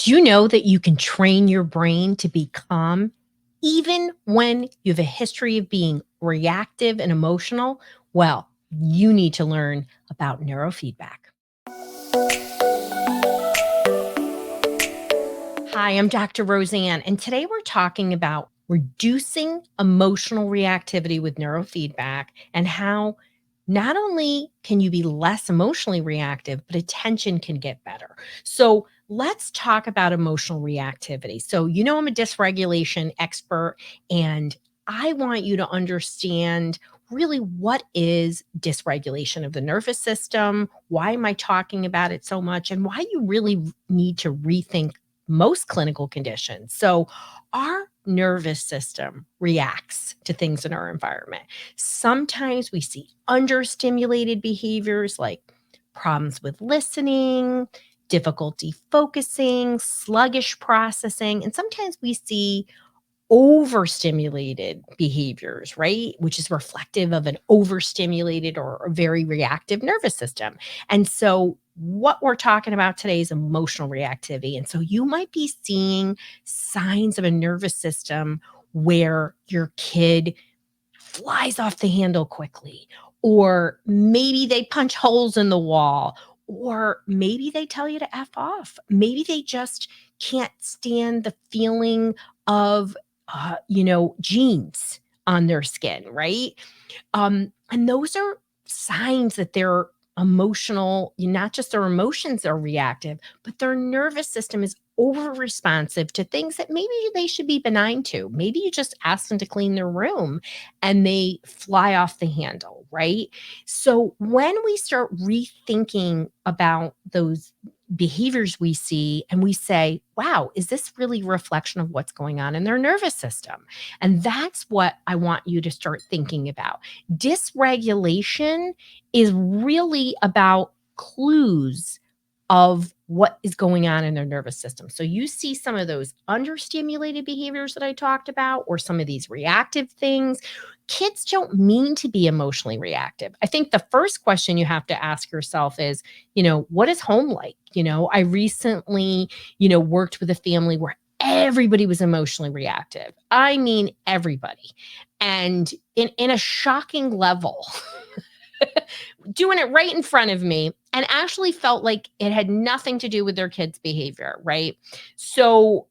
Do you know that you can train your brain to be calm even when you have a history of being reactive and emotional? Well, you need to learn about neurofeedback. Hi, I'm Dr. Roseann, and today we're talking about reducing emotional reactivity with neurofeedback and how not only can you be less emotionally reactive, but attention can get better. So, let's talk about emotional reactivity. So, I'm a dysregulation expert, and I want you to understand really what is dysregulation of the nervous system, why am I talking about it so much, and why you really need to rethink most clinical conditions. So, our nervous system reacts to things in our environment. Sometimes we see understimulated behaviors like problems with listening, difficulty focusing, sluggish processing, and sometimes we see overstimulated behaviors, right? Which is reflective of an overstimulated or a very reactive nervous system. And so, what we're talking about today is emotional reactivity. And so, you might be seeing signs of a nervous system where your kid flies off the handle quickly, or maybe they punch holes in the wall, or maybe they tell you to F off. Maybe they just can't stand the feeling of, jeans on their skin, right? And those are signs that they're emotional, not just their emotions are reactive, but their nervous system is over responsive to things that maybe they should be benign to. Maybe you just ask them to clean their room and they fly off the handle, right? So when we start rethinking about those behaviors we see and we say, wow, is this really a reflection of what's going on in their nervous system? And that's what I want you to start thinking about. Dysregulation is really about clues of what is going on in their nervous system. So you see some of those understimulated behaviors that I talked about, or some of these reactive things. Kids don't mean to be emotionally reactive. I think the first question you have to ask yourself is, what is home like? I recently, worked with a family where everybody was emotionally reactive. I mean, everybody. And in a shocking level, doing it right in front of me, and actually felt like it had nothing to do with their kids' behavior, right? So,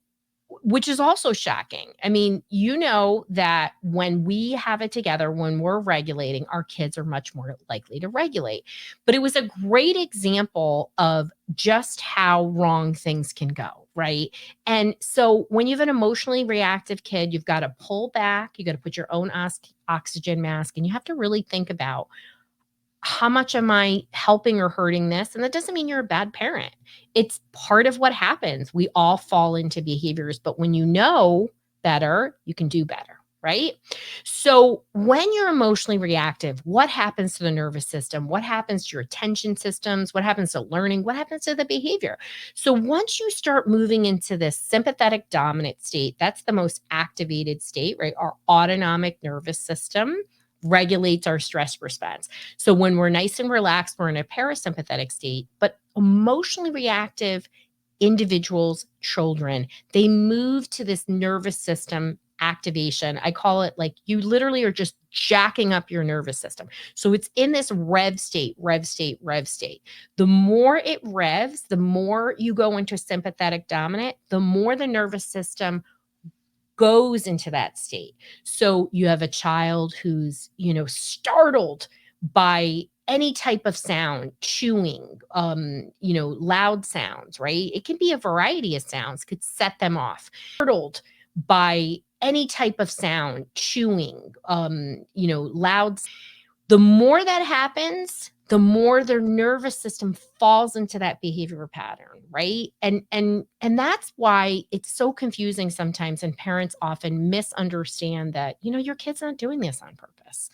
which is also shocking. I mean, you know that when we have it together, when we're regulating, our kids are much more likely to regulate. But it was a great example of just how wrong things can go, right? And so when you have an emotionally reactive kid, you've got to pull back, you got to put your own oxygen mask, and you have to really think about, how much am I helping or hurting this? And that doesn't mean you're a bad parent. It's part of what happens. We all fall into behaviors, but when you know better, you can do better, right? So, when you're emotionally reactive, what happens to the nervous system? What happens to your attention systems? What happens to learning? What happens to the behavior? So, once you start moving into this sympathetic dominant state, that's the most activated state, right? Our autonomic nervous system regulates our stress response. So when we're nice and relaxed, we're in a parasympathetic state, but emotionally reactive individuals, children, they move to this nervous system activation. I call it like you literally are just jacking up your nervous system. So it's in this rev state, rev state, rev state. The more it revs, the more you go into sympathetic dominant, the more the nervous system goes into that state. So you have a child who's, startled by any type of sound, chewing, loud sounds, right? It can be a variety of sounds, could set them off. Startled by any type of sound, chewing, loud. The more that happens, the more their nervous system falls into that behavior pattern, right? And that's why it's so confusing sometimes, and parents often misunderstand that, your kid's not doing this on purpose.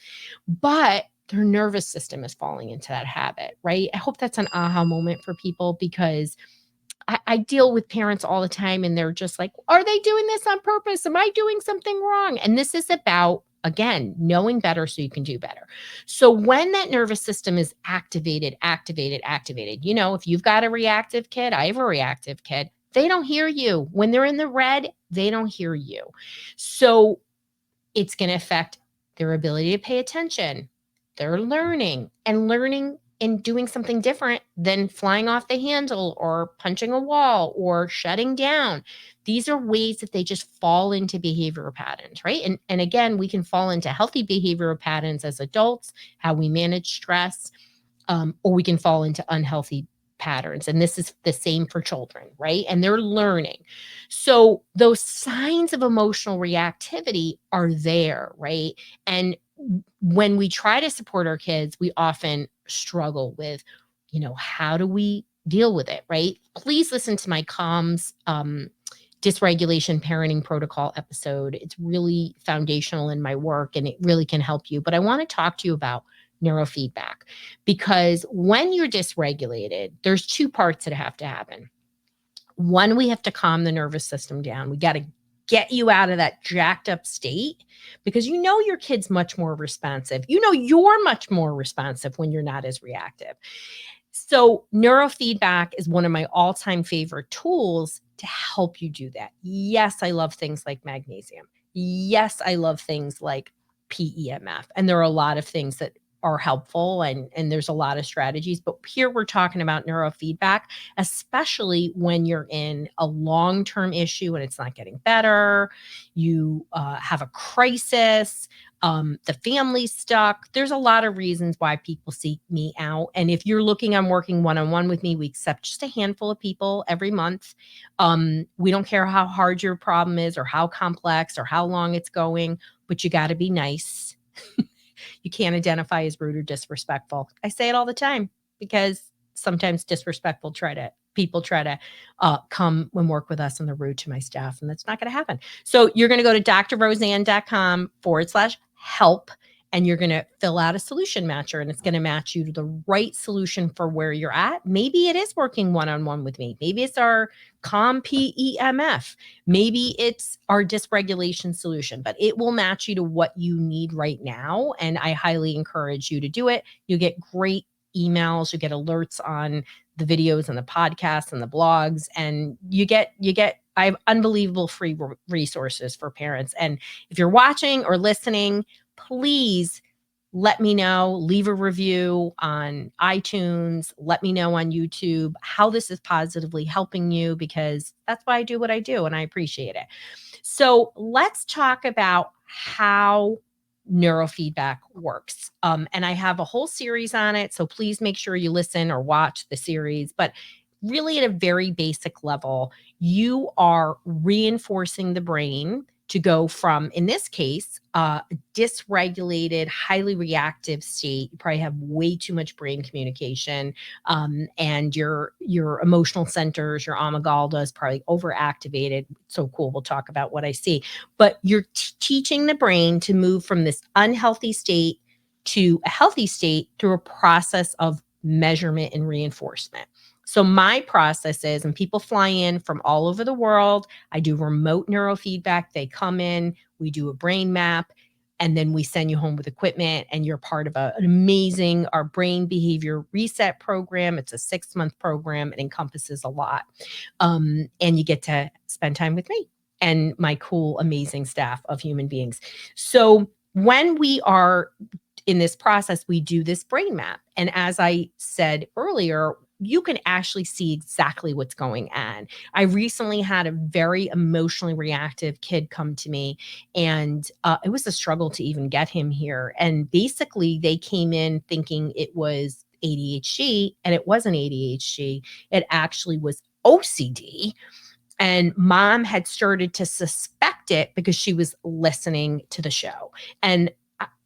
But their nervous system is falling into that habit, right? I hope that's an aha moment for people, because I deal with parents all the time and they're just like, are they doing this on purpose? Am I doing something wrong? And this is about, again, knowing better so you can do better. So when that nervous system is activated, if you've got a reactive kid, I have a reactive kid, they don't hear you. When they're in the red, they don't hear you. So it's going to affect their ability to pay attention, their learning, and doing something different than flying off the handle or punching a wall or shutting down. These are ways that they just fall into behavioral patterns, right? And again, we can fall into healthy behavioral patterns as adults, how we manage stress, or we can fall into unhealthy patterns. And this is the same for children, right? And they're learning. So those signs of emotional reactivity are there, right? And when we try to support our kids, we often struggle with, how do we deal with it, right? Please listen to my comms dysregulation parenting protocol episode. It's really foundational in my work and it really can help you. But I want to talk to you about neurofeedback, because when you're dysregulated, there's two parts that have to happen. One, we have to calm the nervous system down. We got to get you out of that jacked up state, because your kid's much more responsive. You're much more responsive when you're not as reactive. So neurofeedback is one of my all-time favorite tools to help you do that. Yes, I love things like magnesium. Yes, I love things like PEMF. And there are a lot of things that are helpful, and there's a lot of strategies. But here we're talking about neurofeedback, especially when you're in a long-term issue and it's not getting better. You have a crisis. The family's stuck. There's a lot of reasons why people seek me out. And if you're looking on working one-on-one with me, we accept just a handful of people every month. We don't care how hard your problem is or how complex or how long it's going, but you got to be nice. You can't identify as rude or disrespectful. I say it all the time because sometimes disrespectful people try to come and work with us and they're rude to my staff, and that's not going to happen. So you're going to go to drroseann.com/help, and you're going to fill out a solution matcher, and it's going to match you to the right solution for where you're at. Maybe it is working one-on-one with me. Maybe it's our calm PEMF. Maybe it's our dysregulation solution, but it will match you to what you need right now. And I highly encourage you to do it. You get great emails, you get alerts on the videos and the podcasts and the blogs, and I have unbelievable free resources for parents. And if you're watching or listening, please let me know, leave a review on iTunes, let me know on YouTube how this is positively helping you, because that's why I do what I do and I appreciate it. So let's talk about how neurofeedback works. And I have a whole series on it, so please make sure you listen or watch the series. But really, at a very basic level, you are reinforcing the brain to go from, in this case, dysregulated, highly reactive state. You probably have way too much brain communication, and your emotional centers, your amygdala is probably overactivated. So cool. We'll talk about what I see. But you're teaching the brain to move from this unhealthy state to a healthy state through a process of measurement and reinforcement. So my process is, and people fly in from all over the world, I do remote neurofeedback. They come in, we do a brain map, and then we send you home with equipment, and you're part of an amazing, our Brain Behavior Reset Program. It's a 6-month program. It encompasses a lot. And you get to spend time with me and my cool, amazing staff of human beings. So when we are in this process, we do this brain map. And as I said earlier, you can actually see exactly what's going on. I recently had a very emotionally reactive kid come to me, and it was a struggle to even get him here. And basically, they came in thinking it was ADHD, and it wasn't ADHD. It actually was OCD. And mom had started to suspect it because she was listening to the show. And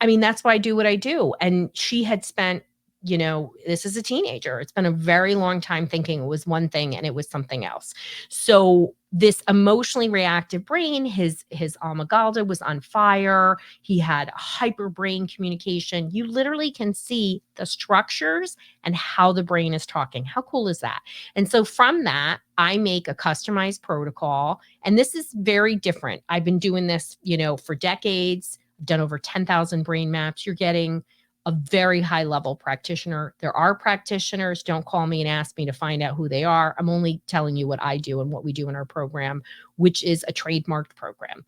I mean, that's why I do what I do. And she had spent, this is a teenager. It's been a very long time thinking it was one thing and it was something else. So this emotionally reactive brain, his amygdala was on fire. He had hyper brain communication. You literally can see the structures and how the brain is talking. How cool is that? And so from that, I make a customized protocol. And this is very different. I've been doing this, for decades. I've done over 10,000 brain maps. You're getting a very high level practitioner. There are practitioners. Don't call me and ask me to find out who they are. I'm only telling you what I do and what we do in our program, which is a trademarked program.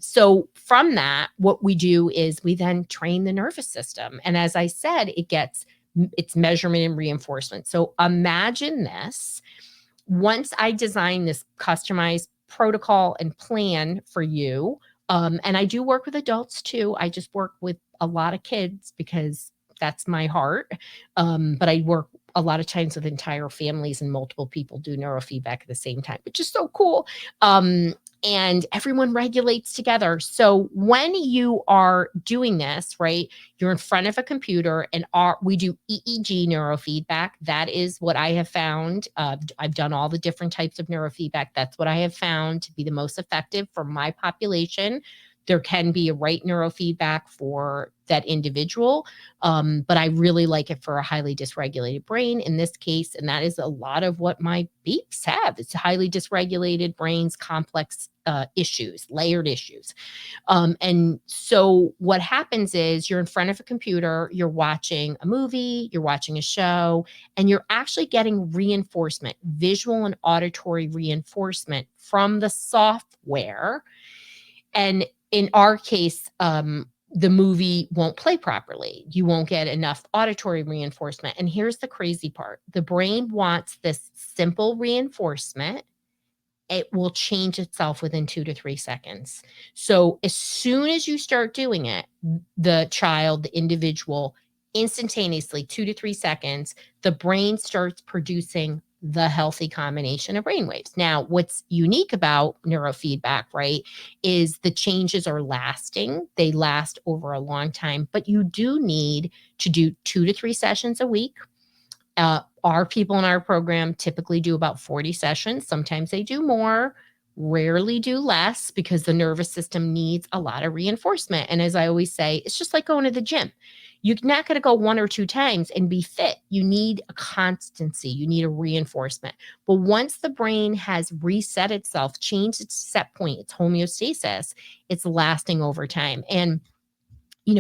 So from that, what we do is we then train the nervous system. And as I said, it's measurement and reinforcement. So imagine this. Once I design this customized protocol and plan for you, and I do work with adults too. I just work with a lot of kids because that's my heart. But I work a lot of times with entire families, and multiple people do neurofeedback at the same time, which is so cool. And everyone regulates together. So when you are doing this, right, you're in front of a computer, and we do EEG neurofeedback. That is what I have found. I've done all the different types of neurofeedback. That's what I have found to be the most effective for my population. There can be a right neurofeedback for that individual, but I really like it for a highly dysregulated brain in this case, and that is a lot of what my beeps have. It's highly dysregulated brains, complex issues, layered issues. And so what happens is you're in front of a computer, you're watching a movie, you're watching a show, and you're actually getting reinforcement, visual and auditory reinforcement from the software. And in our case, the movie won't play properly. You won't get enough auditory reinforcement. And here's the crazy part. The brain wants this simple reinforcement. It will change itself within 2 to 3 seconds. So as soon as you start doing it, the child, the individual, instantaneously, 2 to 3 seconds, the brain starts producing the healthy combination of brainwaves. Now, what's unique about neurofeedback, right, is the changes are lasting. They last over a long time, but you do need to do 2 to 3 sessions a week. Our people in our program typically do about 40 sessions. Sometimes they do more, rarely do less, because the nervous system needs a lot of reinforcement. And as I always say, it's just like going to the gym. You're not going to go 1 or 2 times and be fit. You need a constancy. You need a reinforcement. But once the brain has reset itself, changed its set point, its homeostasis, it's lasting over time. And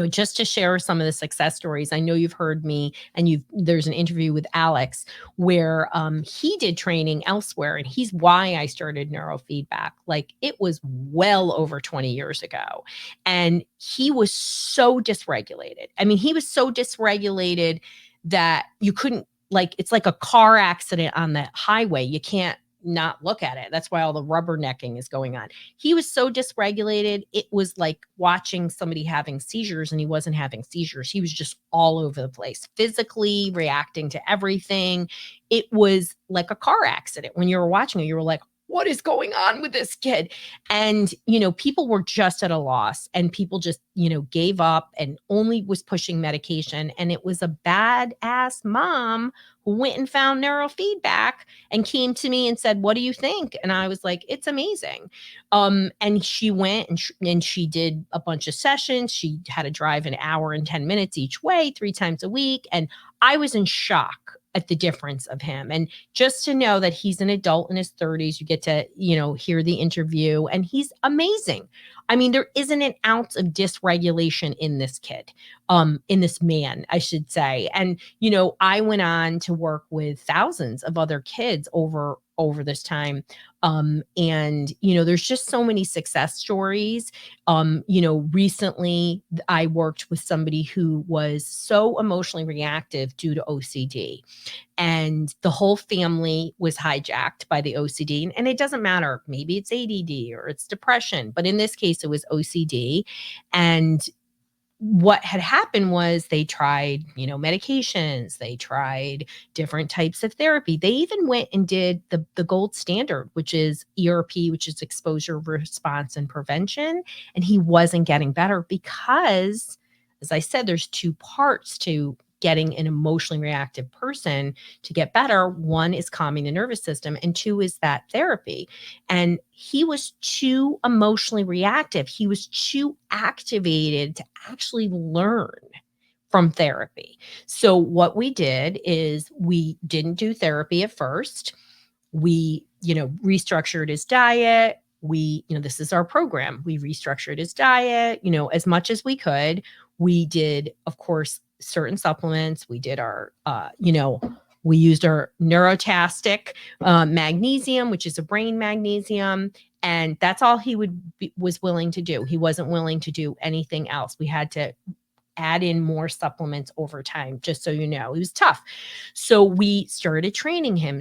just to share some of the success stories, I know you've heard me, and there's an interview with Alex where he did training elsewhere, and he's why I started neurofeedback. Like, it was well over 20 years ago, and he was so dysregulated. I mean, he was so dysregulated that you couldn't, like, it's like a car accident on the highway. You can't not look at it. That's why all the rubbernecking is going on. He was so dysregulated. It was like watching somebody having seizures, and he wasn't having seizures. He was just all over the place, physically reacting to everything. It was like a car accident. When you were watching it, you were like, what is going on with this kid? And, people were just at a loss, and people just, gave up and only was pushing medication. And it was a badass mom who went and found neurofeedback and came to me and said, what do you think? And I was like, it's amazing. And she went and she did a bunch of sessions. She had to drive an hour and 10 minutes each way, 3 times a week. And I was in shock at the difference of him. And just to know that he's an adult in his 30s, you get to, hear the interview, and he's amazing. I mean, there isn't an ounce of dysregulation in this kid, in this man, I should say. And, I went on to work with thousands of other kids over this time. And, there's just so many success stories. Recently I worked with somebody who was so emotionally reactive due to OCD, and the whole family was hijacked by the OCD. And it doesn't matter. Maybe it's ADD or it's depression, but in this case, it was OCD. And what had happened was they tried, medications, they tried different types of therapy. They even went and did the gold standard, which is ERP, which is exposure response and prevention. And he wasn't getting better because, as I said, there's 2 parts to getting an emotionally reactive person to get better. 1 is calming the nervous system, and 2 is that therapy. And he was too emotionally reactive. He was too activated to actually learn from therapy. So what we did is we didn't do therapy at first. We, restructured his diet. This is our program. We restructured his diet, as much as we could. We did, of course, certain supplements. We did our, we used our neurotastic magnesium, which is a brain magnesium. And that's all he was willing to do. He wasn't willing to do anything else. We had to add in more supplements over time, just so you know. It was tough. So we started training him.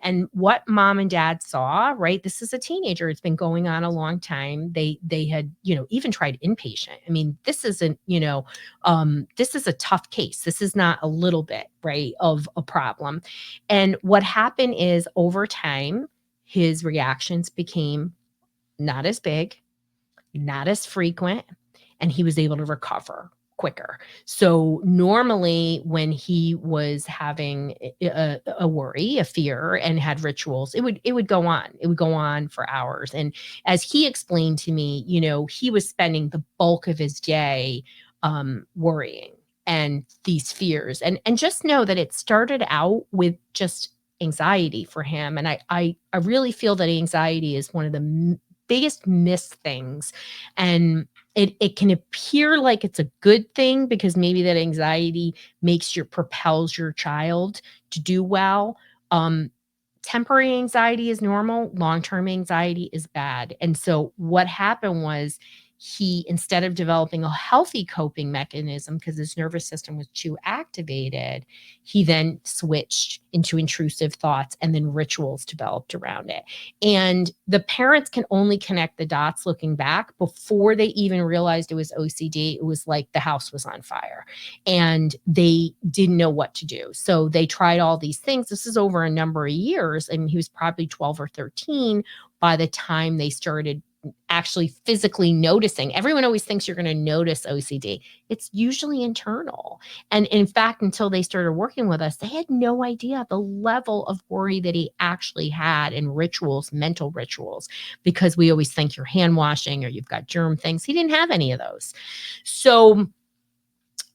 And what mom and dad saw, right? This is a teenager. It's been going on a long time. They had, even tried inpatient. I mean, this isn't, this is a tough case. This is not a little bit, right, of a problem. And what happened is over time, his reactions became not as big, not as frequent, and he was able to recover quicker. So normally when he was having a worry, a fear, and had rituals, it would go on. It would go on for hours. And as he explained to me, he was spending the bulk of his day worrying and these fears. And just know that it started out with just anxiety for him. And I really feel that anxiety is one of the biggest missed things. And it can appear like it's a good thing because maybe that anxiety propels your child to do well. Temporary anxiety is normal. Long-term anxiety is bad. And so what happened was he, instead of developing a healthy coping mechanism because his nervous system was too activated, he then switched into intrusive thoughts, and then rituals developed around it. And the parents can only connect the dots looking back. Before they even realized it was OCD, it was like the house was on fire and they didn't know what to do. So they tried all these things. This is over a number of years, and he was probably 12 or 13 by the time they started actually physically noticing. Everyone always thinks you're going to notice OCD. It's usually internal. And in fact, until they started working with us, they had no idea the level of worry that he actually had in rituals, mental rituals, because we always think you're hand washing or you've got germ things. He didn't have any of those. So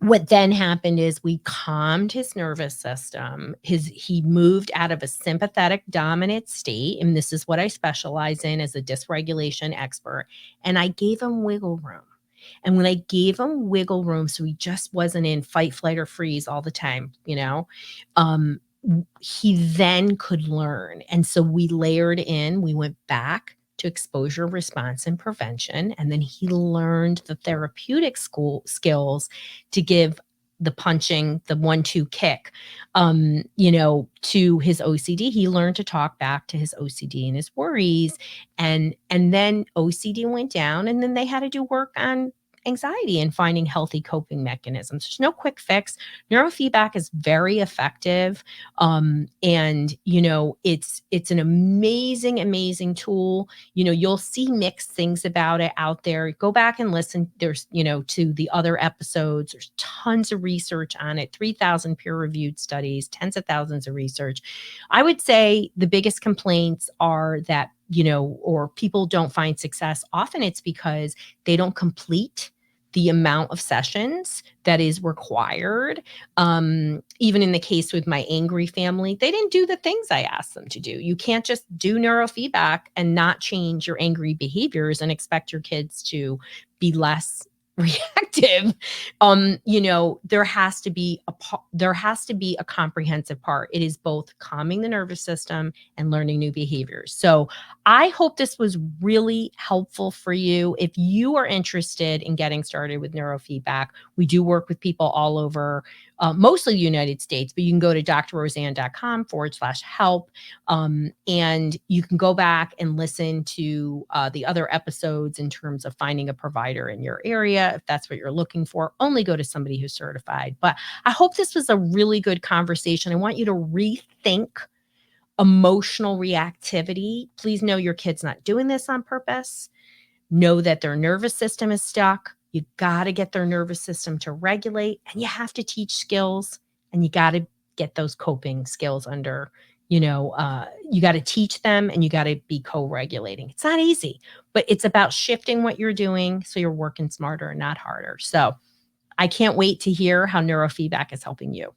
what then happened is we calmed his nervous system. He moved out of a sympathetic dominant state, and this is what I specialize in as a dysregulation expert. And I gave him wiggle room. And when I gave him wiggle room, so he just wasn't in fight, flight, or freeze all the time, he then could learn. And so we went back to exposure, response, and prevention. And then he learned the therapeutic skills to give the punching, the 1-2 kick, to his OCD. He learned to talk back to his OCD and his worries. And then OCD went down, and then they had to do work on anxiety and finding healthy coping mechanisms. There's no quick fix. Neurofeedback is very effective. And it's an amazing tool. You'll see mixed things about it out there. Go back and listen. There's, to the other episodes. There's tons of research on it, 3,000 peer-reviewed studies, tens of thousands of research. I would say the biggest complaints are that, or people don't find success. Often it's because they don't complete the amount of sessions that is required. Even in the case with my angry family, they didn't do the things I asked them to do. You can't just do neurofeedback and not change your angry behaviors and expect your kids to be less reactive. There has to be a comprehensive part. It is both calming the nervous system and learning new behaviors. So I hope this was really helpful for you. If you are interested in getting started with neurofeedback, we do work with people all over, mostly the United States, but you can go to drroseann.com/help. And you can go back and listen to the other episodes in terms of finding a provider in your area. If that's what you're looking for, only go to somebody who's certified. But I hope this was a really good conversation. I want you to rethink emotional reactivity. Please know your kid's not doing this on purpose. Know that their nervous system is stuck. You got to get their nervous system to regulate, and you have to teach skills, and you got to get those coping skills under, you got to teach them, and you got to be co-regulating. It's not easy, but it's about shifting what you're doing so you're working smarter and not harder. So I can't wait to hear how neurofeedback is helping you.